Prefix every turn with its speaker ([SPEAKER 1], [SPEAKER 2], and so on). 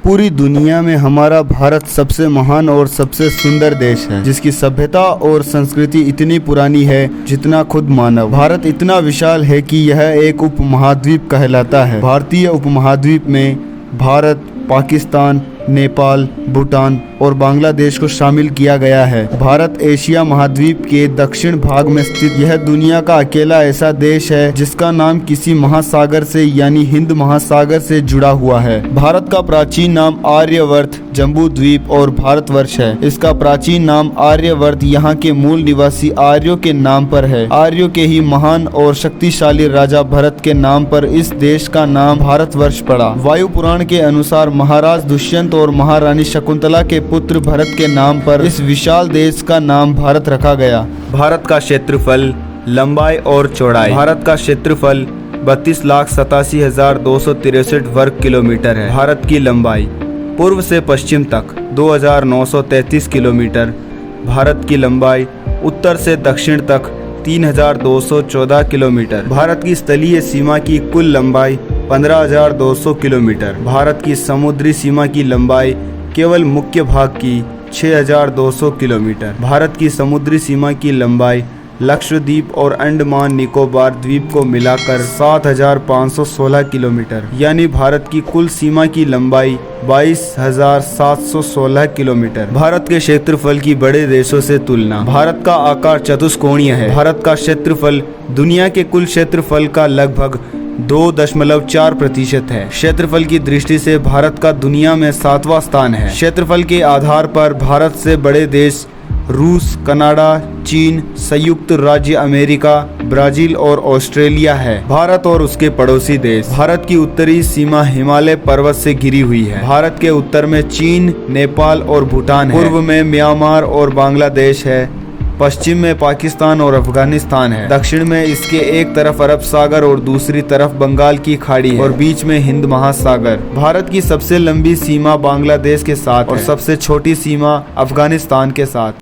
[SPEAKER 1] पूरी दुनिया में हमारा भारत सबसे महान और सबसे सुंदर देश है, जिसकी सभ्यता और संस्कृति इतनी पुरानी है जितना खुद मानव। भारत इतना विशाल है कि यह एक उपमहाद्वीप कहलाता है। भारतीय उपमहाद्वीप में भारत, पाकिस्तान, नेपाल, भूटान और बांग्लादेश को शामिल किया गया है। भारत एशिया महाद्वीप के दक्षिण भाग में स्थित यह दुनिया का अकेला ऐसा देश है जिसका नाम किसी महासागर से यानी हिंद महासागर से जुड़ा हुआ है। भारत का प्राचीन नाम आर्यवर्त, जम्बू द्वीप और भारतवर्ष है। इसका प्राचीन नाम आर्यवर्त यहाँ के मूल निवासी आर्यों के नाम पर है। आर्यों के ही महान और शक्तिशाली राजा भरत के नाम पर इस देश का नाम भारतवर्ष पड़ा। वायु पुराण के अनुसार महाराज दुष्यंत और महारानी शकुंतला के पुत्र भरत के नाम पर इस विशाल देश का नाम भारत रखा गया।
[SPEAKER 2] भारत का क्षेत्रफल, लंबाई और चौड़ाई। भारत का क्षेत्रफल 32,87,263 वर्ग किलोमीटर है। भारत की लंबाई पूर्व से पश्चिम तक 2,933 किलोमीटर। भारत की लंबाई उत्तर से दक्षिण तक 3,214 किलोमीटर। भारत की स्थलीय सीमा की कुल लंबाई 15,200 किलोमीटर। भारत की समुद्री सीमा की लंबाई केवल मुख्य भाग की 6,200 किलोमीटर। भारत की समुद्री सीमा की लंबाई लक्षद्वीप और अंडमान निकोबार द्वीप को मिलाकर 7,516 किलोमीटर, यानी भारत की कुल सीमा की लंबाई 22,716 किलोमीटर। भारत के क्षेत्रफल की बड़े देशों से तुलना। भारत का आकार चतुष्कोणीय है। भारत का क्षेत्रफल दुनिया के कुल क्षेत्रफल का लगभग 2.4% है। क्षेत्रफल की दृष्टि से भारत का दुनिया में 7वां स्थान है। क्षेत्रफल के आधार पर भारत से बड़े देश रूस, कनाडा, चीन, संयुक्त राज्य अमेरिका, ब्राजील और ऑस्ट्रेलिया है। भारत और उसके पड़ोसी देश। भारत की उत्तरी सीमा हिमालय पर्वत से घिरी हुई है। भारत के उत्तर में चीन, नेपाल और भूटान है। पूर्व में म्यांमार और बांग्लादेश है। पश्चिम में पाकिस्तान और अफगानिस्तान है। दक्षिण में इसके एक तरफ अरब सागर और दूसरी तरफ बंगाल की खाड़ी है और बीच में हिंद महासागर। भारत की सबसे लंबी सीमा बांग्लादेश के साथ और सबसे छोटी सीमा अफगानिस्तान के साथ।